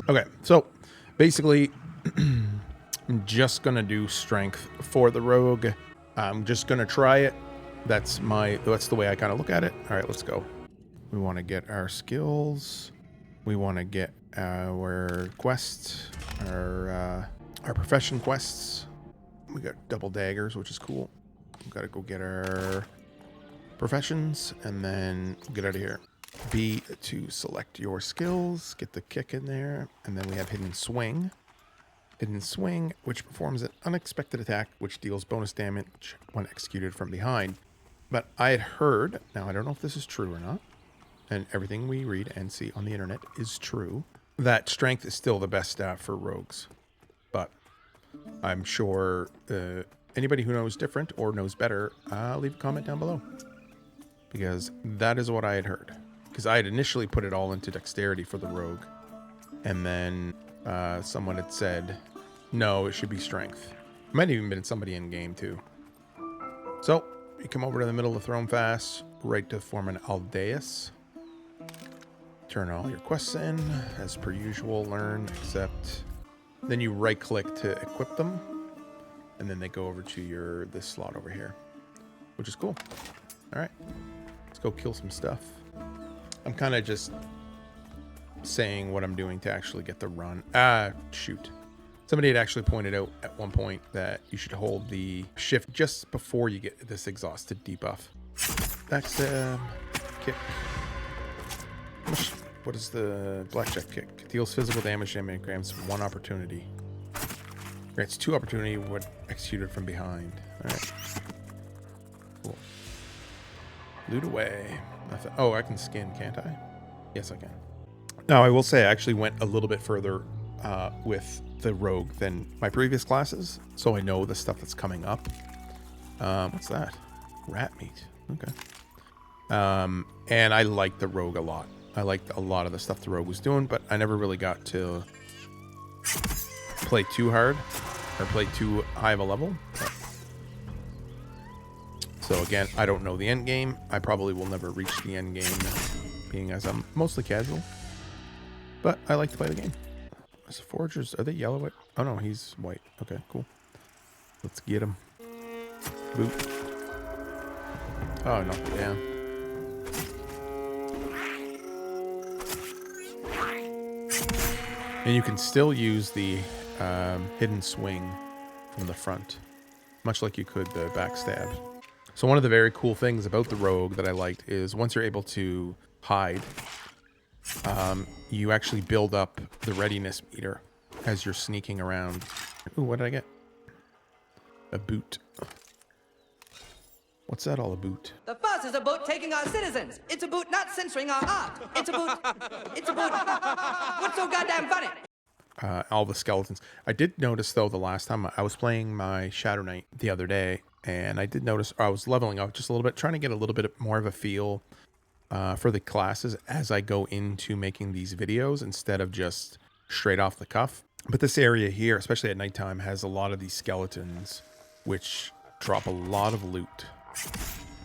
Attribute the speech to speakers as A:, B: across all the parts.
A: Okay, so basically, I'm just gonna do strength for the rogue. I'm just gonna try it. That's the way I kind of look at it. All right, let's go. We want to get our skills. We want to get our quests, our profession quests. We got double daggers, which is cool. We've got to go get our professions and then get out of here. B to select your skills, get the kick in there, and then we have hidden swing. Hidden swing, which performs an unexpected attack, which deals bonus damage when executed from behind. But I had heard, now I don't know if this is true or not, and everything we read and see on the internet is true, that strength is still the best stat for rogues. But I'm sure anybody who knows different or knows better, leave a comment down below. Because that is what I had heard. Because I had initially put it all into dexterity for the rogue. And then someone had said, no, it should be strength. Might have even been somebody in game too. So you come over to the middle of Throne Fast, right to form an Aldeus. Turn all your quests in, as per usual, learn, accept. Then you right click to equip them. And then they go over to this slot over here, which is cool. All right, let's go kill some stuff. I'm kind of just saying what I'm doing to actually get the run. Shoot. Somebody had actually pointed out at one point that you should hold the shift just before you get this exhausted debuff. That's kick. What is the blackjack kick? Deals physical damage and grants 1 opportunity. Grants 2 opportunity when executed from behind. Alright. Cool. Loot away. Oh, I can skin, can't I? Yes, I can. Now, I will say I actually went a little bit further with the rogue than my previous classes, so I know the stuff that's coming up. What's that? Rat meat. Okay. And I like the rogue a lot. I liked a lot of the stuff the rogue was doing, but I never really got to play too hard or play too high of a level. So again, I don't know the end game. I probably will never reach the end game, being as I'm mostly casual. But I like to play the game. As foragers, are they yellow? Oh no, he's white. Okay, cool. Let's get him. Boot. Oh, knocked it down. And you can still use the hidden swing from the front, much like you could the backstab. So one of the very cool things about the rogue that I liked is once you're able to hide, you actually build up the readiness meter as you're sneaking around. Ooh, what did I get? A boot. What's that all about?
B: The fuss is about taking our citizens. It's about not censoring our art. It's about what's so goddamn funny?
A: All the skeletons. I did notice, though, the last time I was playing my Shadow Knight the other day, and I did notice I was leveling up just a little bit, trying to get a little bit more of a feel for the classes as I go into making these videos instead of just straight off the cuff. But this area here, especially at nighttime, has a lot of these skeletons, which drop a lot of loot.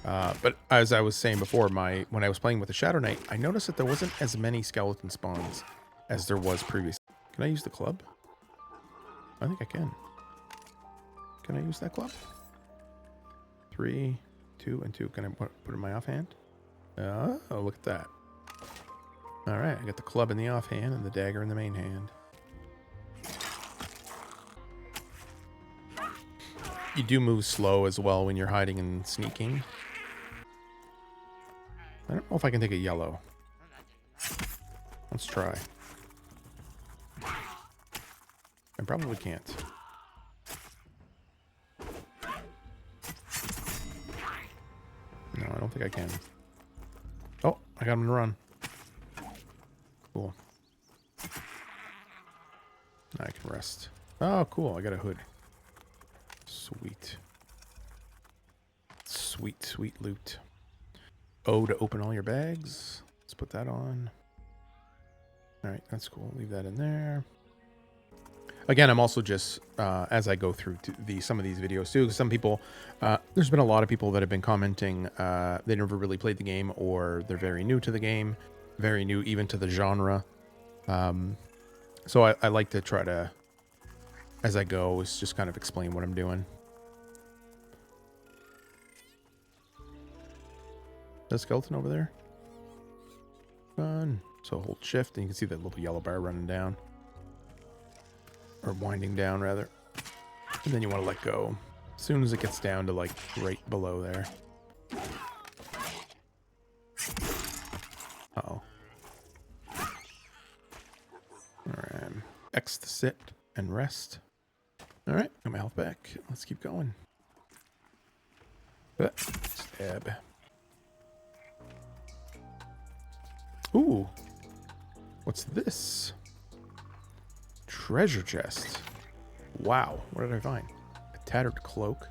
A: But as I was saying before, when I was playing with the Shadow Knight, I noticed that there wasn't as many skeleton spawns as there was previously. Can I use the club? I think I can. Can I use that club? 3, 2, and 2. Can I put it in my offhand? Oh, look at that. All right, I got the club in the offhand and the dagger in the main hand. You do move slow as well when you're hiding and sneaking. I don't know if I can take a yellow. Let's try. I probably can't. No, I don't think I can. Oh, I got him to run. Cool. Now I can rest. Oh, cool. I got a hood. Sweet. Sweet, sweet loot. O to open all your bags. Let's put that on. All right, that's cool. Leave that in there. Again, I'm also just, as I go through some of these videos too, because some people, there's been a lot of people that have been commenting they never really played the game, or they're very new to the game, very new even to the genre. So I like to try to, as I go, is just kind of explain what I'm doing. The skeleton over there. Fun. So hold shift and you can see that little yellow bar running down. Or winding down, rather. And then you want to let go. As soon as it gets down to, like, right below there. Uh-oh. Alright. X to sit and rest. Alright, got my health back. Let's keep going. Stab. Ooh. What's this? Treasure chest. Wow. What did I find? A tattered cloak.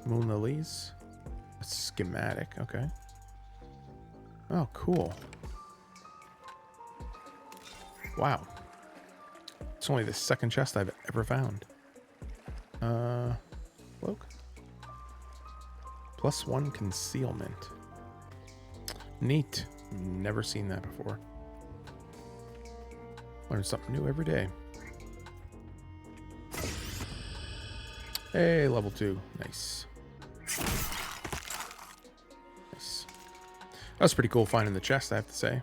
A: Moon lilies. A schematic. Okay. Oh, cool. Wow. It's only the second chest I've ever found. Cloak. +1 concealment. Neat. Never seen that before. Learn something new every day. Hey, level 2. Nice. Nice. That was pretty cool finding the chest, I have to say.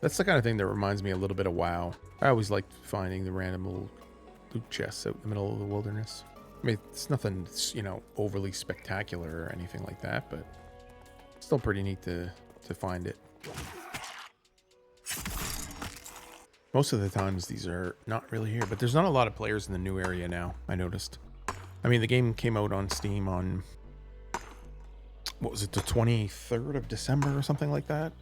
A: That's the kind of thing that reminds me a little bit of WoW. I always liked finding the random little loot chests out in the middle of the wilderness. I mean, it's nothing, you know, overly spectacular or anything like that, but still pretty neat to find it. Most of the times these are not really here, but there's not a lot of players in the new area now, I noticed. I mean, the game came out on Steam on, what was it, the 23rd of December or something like that?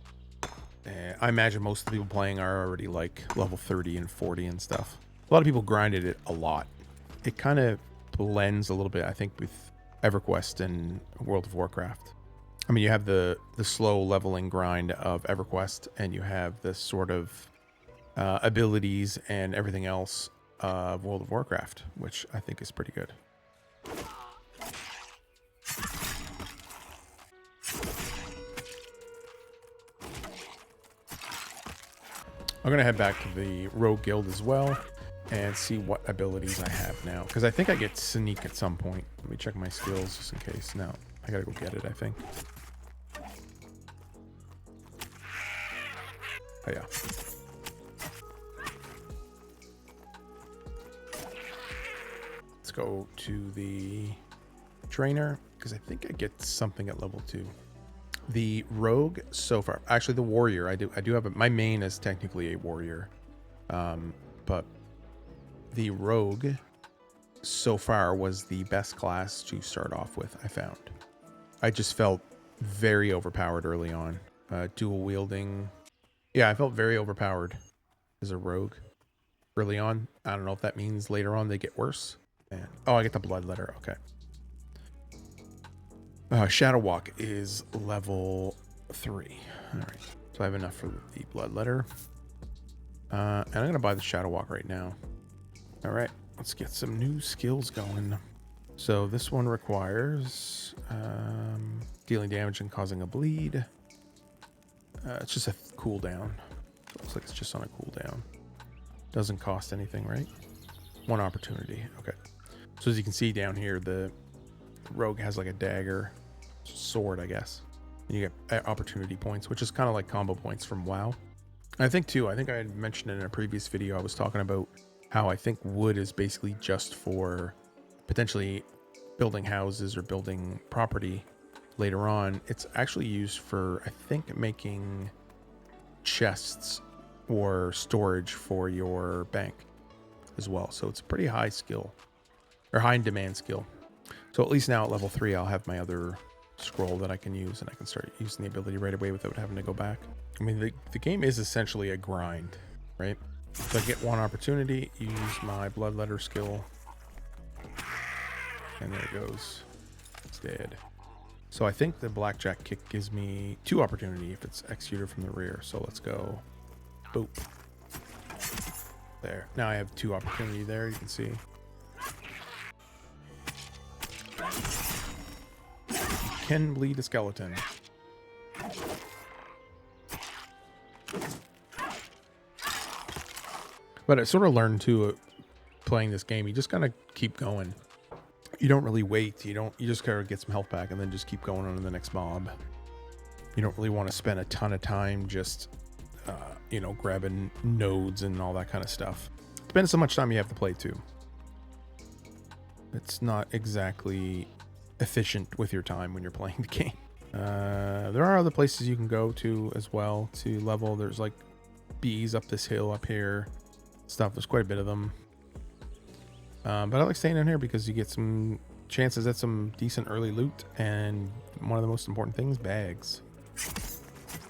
A: I imagine most of the people playing are already like level 30 and 40 and stuff. A lot of people grinded it a lot. It kind of blends a little bit, I think, with EverQuest and World of Warcraft. I mean, you have the slow leveling grind of EverQuest, and you have the sort of abilities and everything else of World of Warcraft, which I think is pretty good. I'm going to head back to the Rogue Guild as well and see what abilities I have now. Because I think I get Sneak at some point. Let me check my skills just in case. No, I got to go get it, I think. Oh, yeah. Let's go to the trainer because I think I get something at level 2. The rogue so far, actually the warrior, I do have my main is technically a warrior, but the rogue so far was the best class to start off with. I found I just felt very overpowered early on. Dual wielding, yeah, I felt very overpowered as a rogue early on. I don't know if that means later on they get worse. And, oh, I get the blood letter. Okay. Shadow Walk is level 3. All right, so I have enough for the blood letter. And I'm going to buy the Shadow Walk right now. All right, let's get some new skills going. So this one requires dealing damage and causing a bleed. It's just a cooldown. So it looks like it's just on a cooldown. Doesn't cost anything, right? 1 opportunity. Okay. So as you can see down here, the rogue has like a dagger sword, I guess, and you get opportunity points, which is kind of like combo points from WoW. And I think I had mentioned in a previous video, I was talking about how I think wood is basically just for potentially building houses or building property later on. It's actually used for, I think, making chests or storage for your bank as well. So it's a pretty high skill, or high in demand skill. So at least now at level 3, I'll have my other scroll that I can use, and I can start using the ability right away without having to go back. I mean, the game is essentially a grind, right? So I get 1 opportunity, use my blood letter skill, and there it goes. It's dead. So I think the blackjack kick gives me 2 opportunity if it's executed from the rear. So let's go. Boop. There. Now I have 2 opportunity there, you can see. Can bleed a skeleton. But I sort of learned too, playing this game, you just gotta keep going. You don't really wait. You just gotta get some health back and then just keep going on to the next mob. You don't really want to spend a ton of time just, grabbing nodes and all that kind of stuff. Depends how much time you have to play too. It's not exactly efficient with your time when you're playing the game. There are other places you can go to as well to level. There's like bees up this hill up here. Stuff. There's quite a bit of them. But I like staying in here because you get some chances at some decent early loot, and one of the most important things, bags.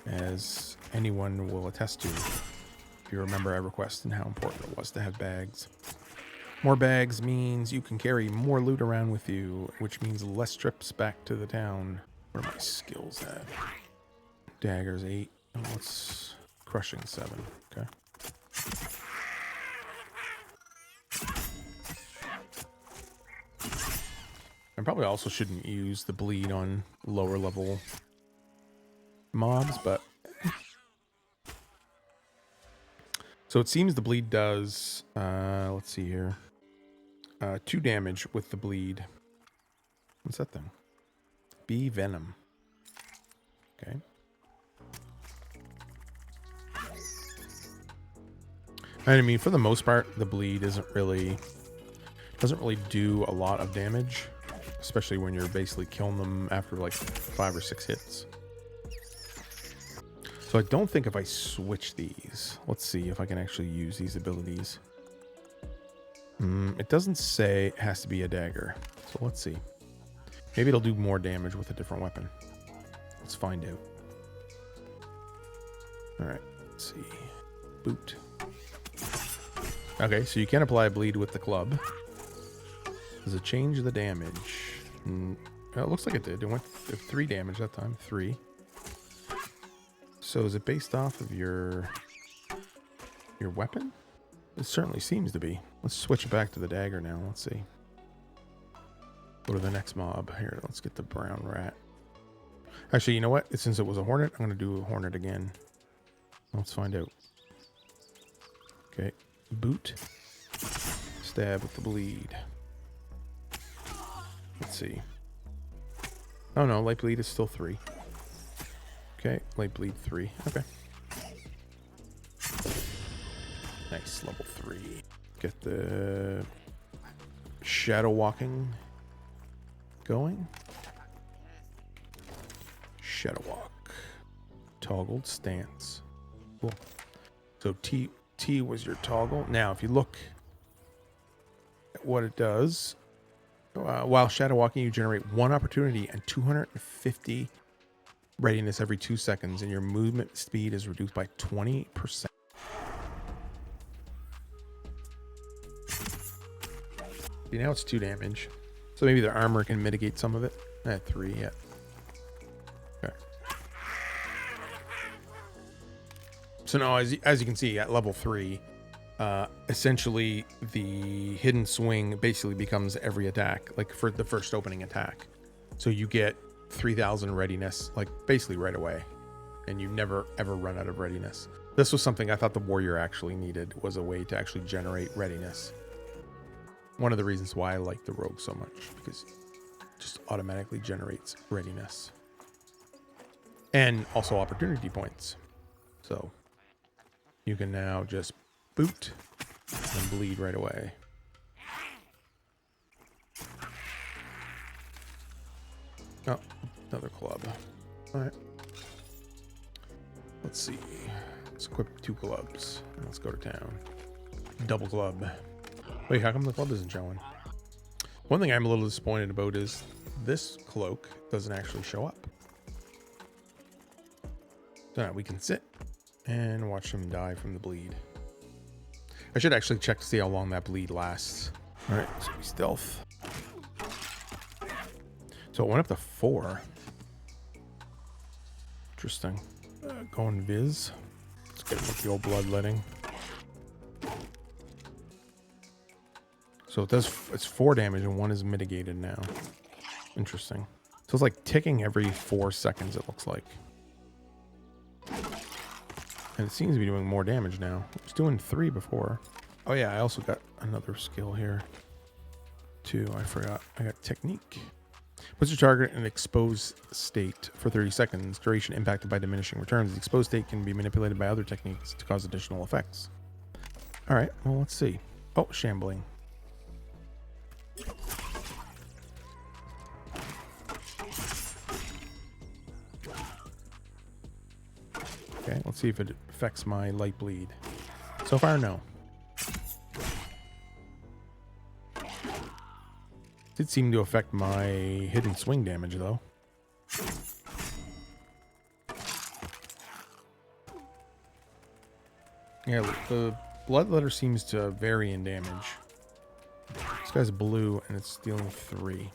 A: As anyone will attest to, if you remember EverQuest and how important it was to have bags. More bags means you can carry more loot around with you, which means less trips back to the town. Where are my skills at? Daggers 8. Oh, what's crushing 7? Okay. I probably also shouldn't use the bleed on lower level mobs, but so it seems the bleed does let's see here, 2 damage with the bleed. What's that thing? Bee venom. Okay. I mean, for the most part, the bleed doesn't really do a lot of damage, especially when you're basically killing them after like 5 or 6 hits. So I don't think if I switch these, let's see if I can actually use these abilities. It doesn't say it has to be a dagger. So let's see. Maybe it'll do more damage with a different weapon. Let's find out. All right, let's see. Boot. Okay, so you can apply a bleed with the club. Does it change the damage? It looks like it did. It went 3 damage that time. 3. So is it based off of your weapon? It certainly seems to be. Let's switch it back to the dagger now. Let's see. Go to the next mob. Here, let's get the brown rat. Actually, you know what? Since it was a hornet, I'm going to do a hornet again. Let's find out. Okay. Boot. Stab with the bleed. Let's see. Oh no, light bleed is still 3. Okay, light bleed 3. Okay. Nice, level 3. Get the shadow walking going. Shadow walk. Toggled stance. Cool. So T was your toggle. Now, if you look at what it does, while shadow walking, you generate 1 opportunity and 250 readiness every 2 seconds, and your movement speed is reduced by 20%. See, now it's 2 damage. So maybe the armor can mitigate some of it. At 3, yeah. Okay. So now, as you can see, at level 3, essentially the hidden swing basically becomes every attack, like for the first opening attack. So you get 3,000 readiness, like basically right away, and you never ever run out of readiness. This was something I thought the warrior actually needed, was a way to actually generate readiness. One of the reasons why I like the rogue so much, because it just automatically generates readiness and also opportunity points. So you can now just boot and bleed right away. Oh, another club. All right. Let's see. Let's equip 2 clubs. And let's go to town. Double club. Wait, how come the club isn't showing? One thing I'm a little disappointed about is this cloak doesn't actually show up. So now we can sit and watch him die from the bleed. I should actually check to see how long that bleed lasts. All right, so we stealth. So it went up to 4. Interesting. Going Viz. Let's get him with the old bloodletting. So it's 4 damage and 1 is mitigated now. Interesting. So it's like ticking every 4 seconds, it looks like. And it seems to be doing more damage now. It was doing 3 before. Oh yeah, I also got another skill here too. I forgot. I got technique. Puts your target in an exposed state for 30 seconds. Duration impacted by diminishing returns. The exposed state can be manipulated by other techniques to cause additional effects. All right, well, let's see. Oh, shambling. Okay, let's see if it affects my light bleed. So far, no. Did seem to affect my hidden swing damage, though. Yeah, the bloodletter seems to vary in damage. This guy's blue, and it's dealing 3.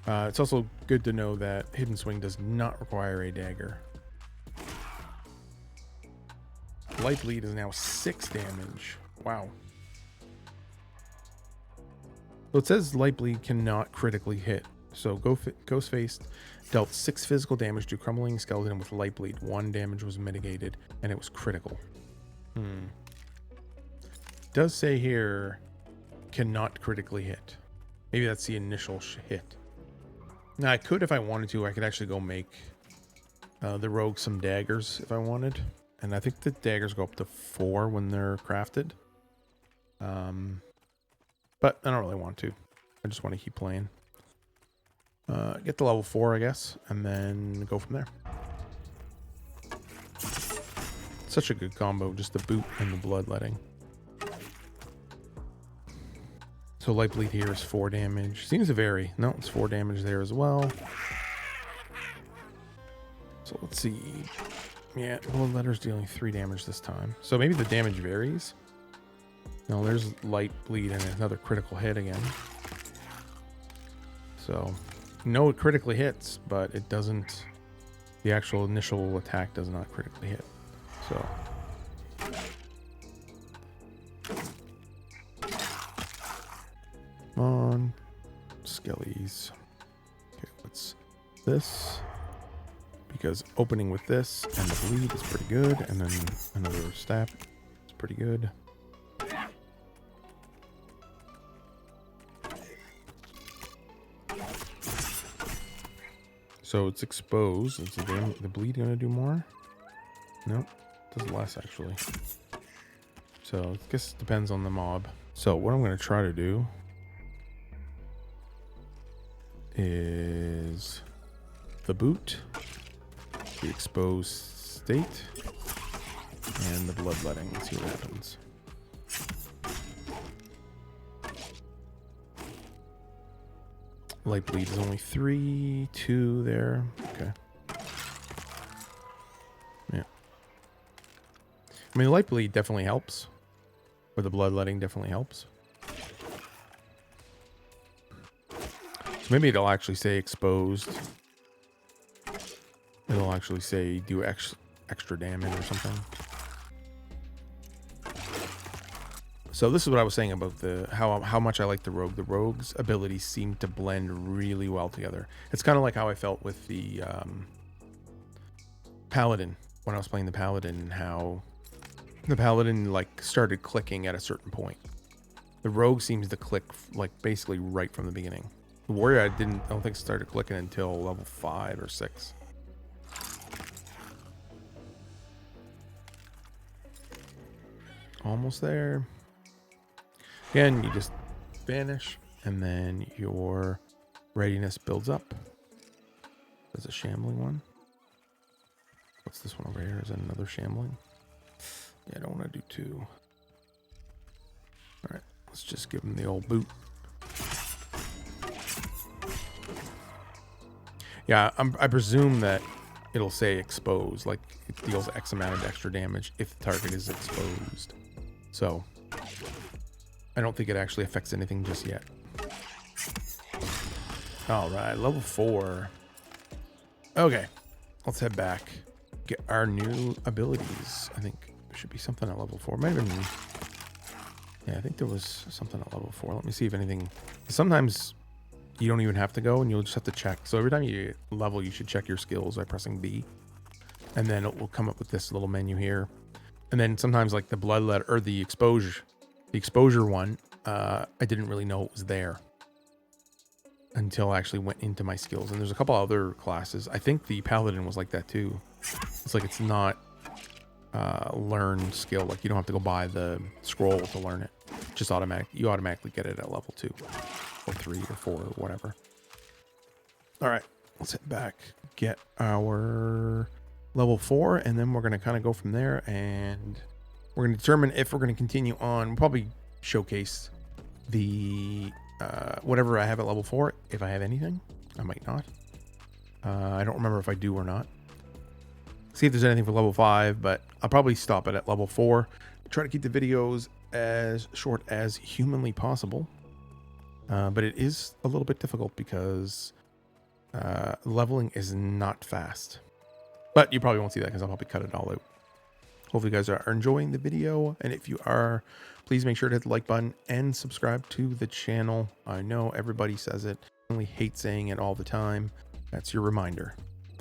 A: It's also good to know that hidden swing does not require a dagger. Light bleed is now 6 damage. Wow. So it says light bleed cannot critically hit. So Ghostface dealt 6 physical damage to crumbling skeleton with light bleed. 1 damage was mitigated, and it was critical. It does say here cannot critically hit. Maybe that's the initial hit. Now I could, if I wanted to, I could actually go make the rogue some daggers if I wanted. And I think the daggers go up to 4 when they're crafted. But I don't really want to. I just want to keep playing. Get to level 4, I guess, and then go from there. Such a good combo, just the boot and the bloodletting. So light bleed here is 4 damage. Seems to vary. No, it's 4 damage there as well. So let's see. Yeah, bloodletter's dealing 3 damage this time. So maybe the damage varies. No, there's light bleed and another critical hit again. So, no, it critically hits, but it doesn't... The actual initial attack does not critically hit. So... Come on. Skellies. Okay, what's this? Because opening with this and the bleed is pretty good, and then another stab is pretty good. So it's exposed. Is the bleed gonna do more? Nope, does less actually. So I guess it depends on the mob. So what I'm gonna try to do is the boot, the exposed state, and the bloodletting. Let's see what happens. Light bleed is only 3, 2 there. Okay. Yeah. I mean, light bleed definitely helps, or the bloodletting definitely helps. So maybe it'll actually say exposed. It'll actually say do extra damage or something. So this is what I was saying about the how much I like the rogue. The rogue's abilities seem to blend really well together. It's kind of like how I felt with the paladin when I was playing the paladin, and how the paladin like started clicking at a certain point. The rogue seems to click like basically right from the beginning. The warrior I don't think started clicking until level 5 or 6. Almost there. Again, you just vanish, and then your readiness builds up. There's a shambling one. What's this one over here? Is that another shambling? Yeah, I don't want to do 2. Alright, let's just give him the old boot. Yeah, I presume that it'll say exposed, like it deals X amount of extra damage if the target is exposed. So... I don't think it actually affects anything just yet. Alright, level 4. Okay, let's head back. Get our new abilities. I think there should be something at level 4. Might have been... Yeah, I think there was something at level 4. Let me see if anything... Sometimes you don't even have to go, and you'll just have to check. So every time you level, you should check your skills by pressing B. and then it will come up with this little menu here. And then sometimes like the bloodlet or the exposure one, I didn't really know it was there until I actually went into my skills. And there's a couple other classes. I think the paladin was like that too. It's like it's not learned skill. Like you don't have to go buy the scroll to learn it. Just automatic. You automatically get it at level 2 or 3 or 4 or whatever. All right, let's head back, get our level 4, and then we're going to kind of go from there, and we're going to determine if we're going to continue on. We'll probably showcase the whatever I have at level 4. If I have anything, I might not. I don't remember if I do or not. See if there's anything for level 5, but I'll probably stop it at level 4. Try to keep the videos as short as humanly possible, but it is a little bit difficult because leveling is not fast. But you probably won't see that because I'll probably cut it all out. Hopefully you guys are enjoying the video, and if you are, please make sure to hit the like button and subscribe to the channel. I know everybody says it. I only hate saying it all the time. That's your reminder.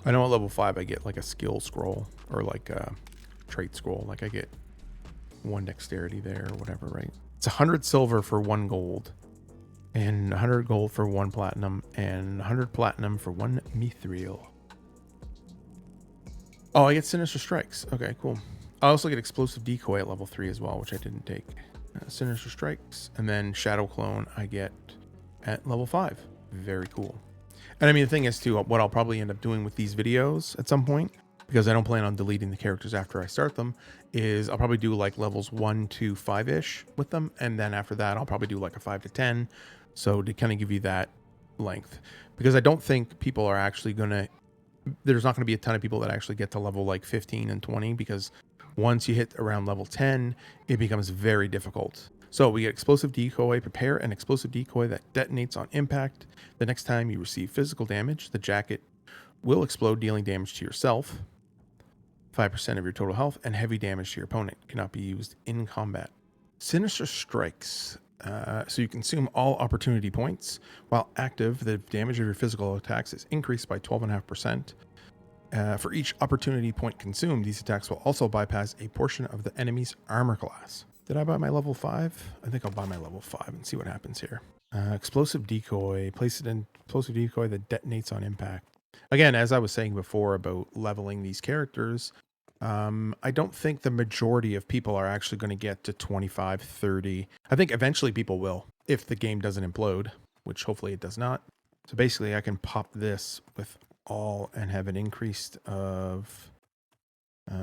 A: I know at level 5 I get like a skill scroll or like a trait scroll. Like I get 1 dexterity there or whatever, right? It's 100 silver for 1 gold, and 100 gold for 1 platinum, and 100 platinum for 1 mithril. Oh, I get Sinister Strikes. Okay, cool. I also get Explosive Decoy at level 3 as well, which I didn't take. Sinister Strikes, and then Shadow Clone I get at level 5. Very cool. And I mean, the thing is too, what I'll probably end up doing with these videos at some point, because I don't plan on deleting the characters after I start them, is I'll probably do like levels 1 to 5-ish with them, and then after that I'll probably do like a 5 to 10, so to kind of give you that length, because I don't think people are actually gonna, there's not going to be a ton of people that actually get to level like 15 and 20, because once you hit around level 10 it becomes very difficult. So we get Explosive Decoy. Prepare an explosive decoy that detonates on impact. The next time you receive physical damage, the jacket will explode, dealing damage to yourself, 5% of your total health, and heavy damage to your opponent. Cannot be used in combat. Sinister Strikes. So you consume all opportunity points. While active, the damage of your physical attacks is increased by 12.5%. For each opportunity point consumed, these attacks will also bypass a portion of the enemy's armor class. Did I buy my level 5? I think I'll buy my level 5 and see what happens here. Explosive Decoy. Place it in Explosive Decoy that detonates on impact. Again, as I was saying before about leveling these characters, I don't think the majority of people are actually going to get to 25, 30. I think eventually people will, if the game doesn't implode, which hopefully it does not. So basically I can pop this with all and have an increased of,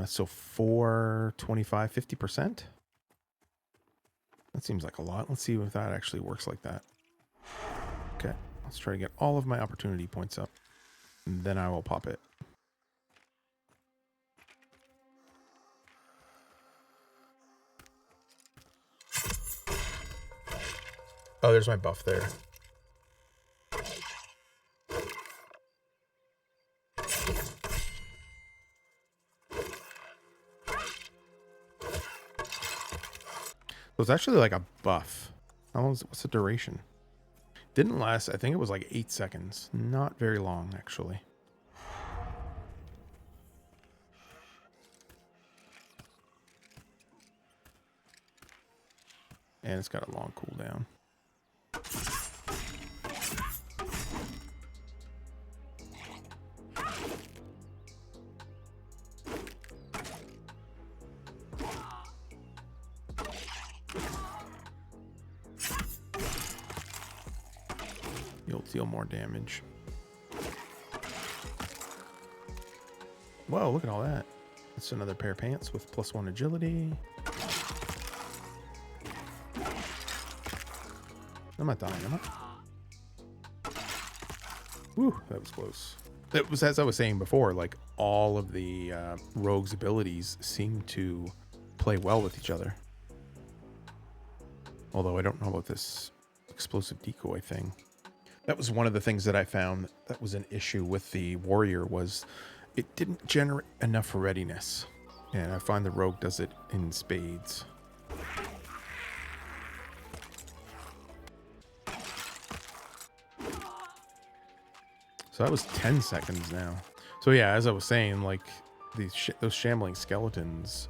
A: so 4, 25, 50%. That seems like a lot. Let's see if that actually works like that. Okay, let's try to get all of my opportunity points up, and then I will pop it. Oh, there's my buff there. So it's actually like a buff. How long is it? What's the duration? Didn't last, I think it was like 8 seconds. Not very long, actually. And it's got a long cooldown. You'll deal more damage. Whoa, look at all that. That's another pair of pants with +1 agility. I'm not dying, am I? Whew, that was close. That was, as I was saying before, like all of the rogue's abilities seem to play well with each other. Although I don't know about this explosive decoy thing. That was one of the things that I found that was an issue with the warrior, was it didn't generate enough readiness. And I find the rogue does it in spades. So that was 10 seconds now. So yeah, as I was saying, like those shambling skeletons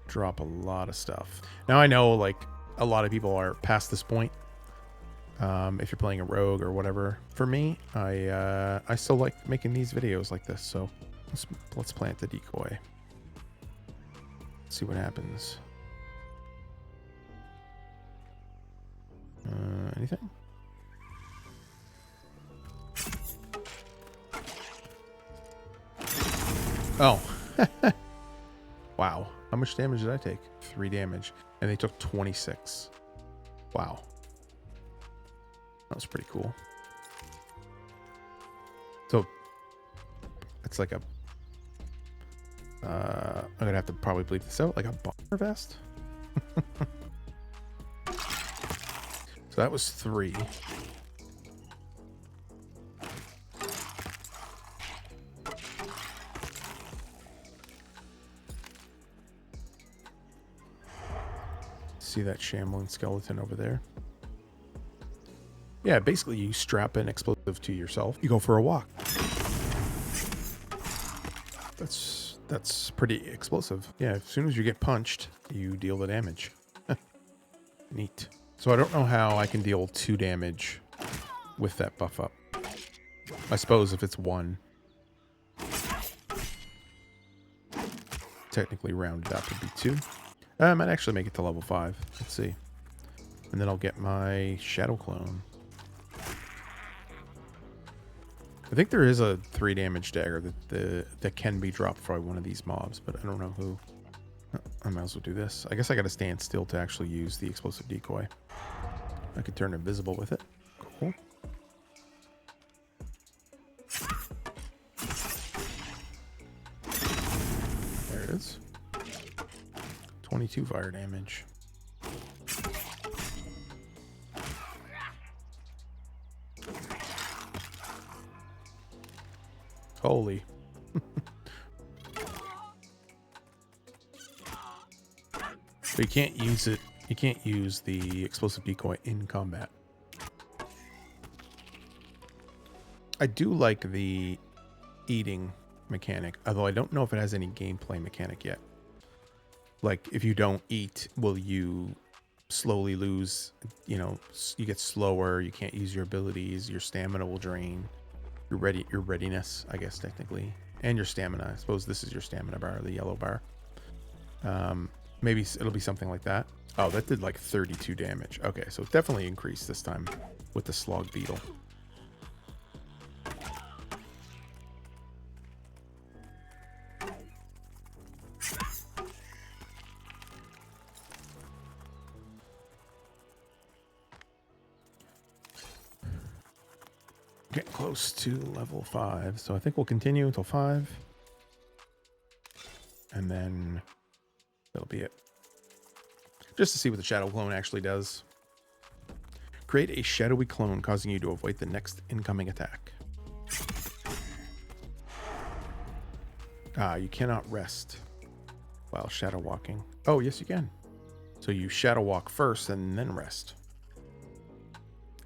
A: drop a lot of stuff. Now I know like a lot of people are past this point. If you're playing a rogue or whatever. For me, I still like making these videos like this. So let's plant the decoy. Let's see what happens. Anything? Oh. Wow. How much damage did I take? 3 damage. And they took 26. Wow. That was pretty cool. So, it's like a... I'm going to have to probably bleep this out. Like a bomber vest? So that was 3. See that shambling skeleton over there? Yeah, basically you strap an explosive to yourself. You go for a walk. That's pretty explosive. Yeah, as soon as you get punched, you deal the damage. Neat. So I don't know how I can deal 2 damage with that buff up. I suppose if it's 1. Technically rounded up would be 2. I might actually make it to level 5. Let's see. And then I'll get my Shadow Clone. I think there is a 3 damage dagger that can be dropped for one of these mobs, but I don't know who. I might as well do this. I guess I got to stand still to actually use the explosive decoy. I could turn invisible with it. Cool. There it is. 22 fire damage. Holy. But you can't use it. You can't use the explosive decoy in combat. I do like the eating mechanic, although I don't know if it has any gameplay mechanic yet. Like, if you don't eat, will you slowly lose, you know, you get slower, you can't use your abilities, your stamina will drain, your readiness, I guess, technically, and your stamina. I suppose this is your stamina bar, the yellow bar. Maybe it'll be something like that. Oh, that did like 32 damage. Okay, so it definitely increased this time with the slug beetle. Getting close to level 5, so I think we'll continue until 5. And then that'll be it. Just to see what the shadow clone actually does. Create a shadowy clone causing you to avoid the next incoming attack. You cannot rest while shadow walking. Oh, yes you can. So you shadow walk first and then rest.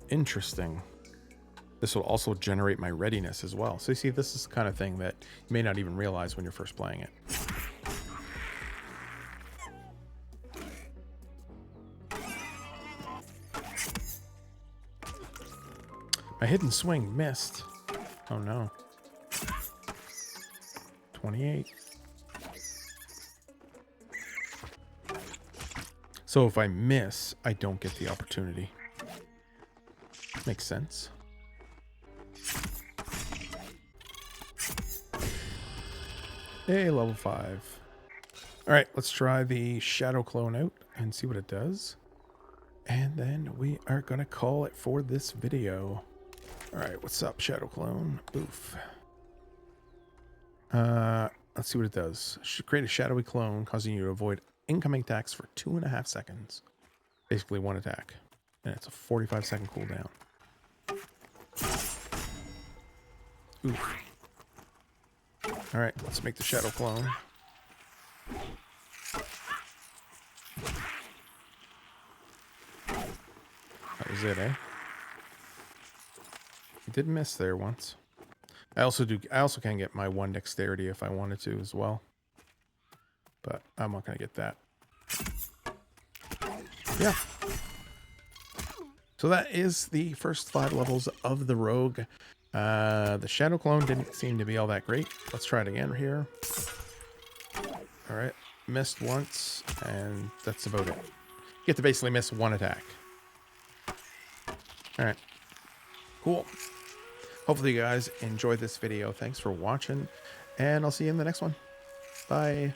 A: Interesting. This will also generate my readiness as well. So you see, this is the kind of thing that you may not even realize when you're first playing it. My hidden swing missed. Oh no. 28. So if I miss, I don't get the opportunity. Makes sense. Hey, level 5. Alright, let's try the shadow clone out and see what it does. And then we are going to call it for this video. Alright, what's up, shadow clone? Oof. Let's see what it does. Should create a shadowy clone causing you to avoid incoming attacks for 2.5 seconds. Basically 1 attack. And it's a 45-second cooldown. Oof. Alright, let's make the shadow clone. That was it, eh? I did miss there once. I also can get my 1 dexterity if I wanted to as well. but I'm not going to get that. Yeah. So that is the first 5 levels of the rogue. The shadow clone didn't seem to be all that great. Let's try it again here. All right. Missed once, and that's about it. You get to basically miss 1 attack. All right. Cool. Hopefully you guys enjoyed this video. Thanks for watching, and I'll see you in the next one. Bye.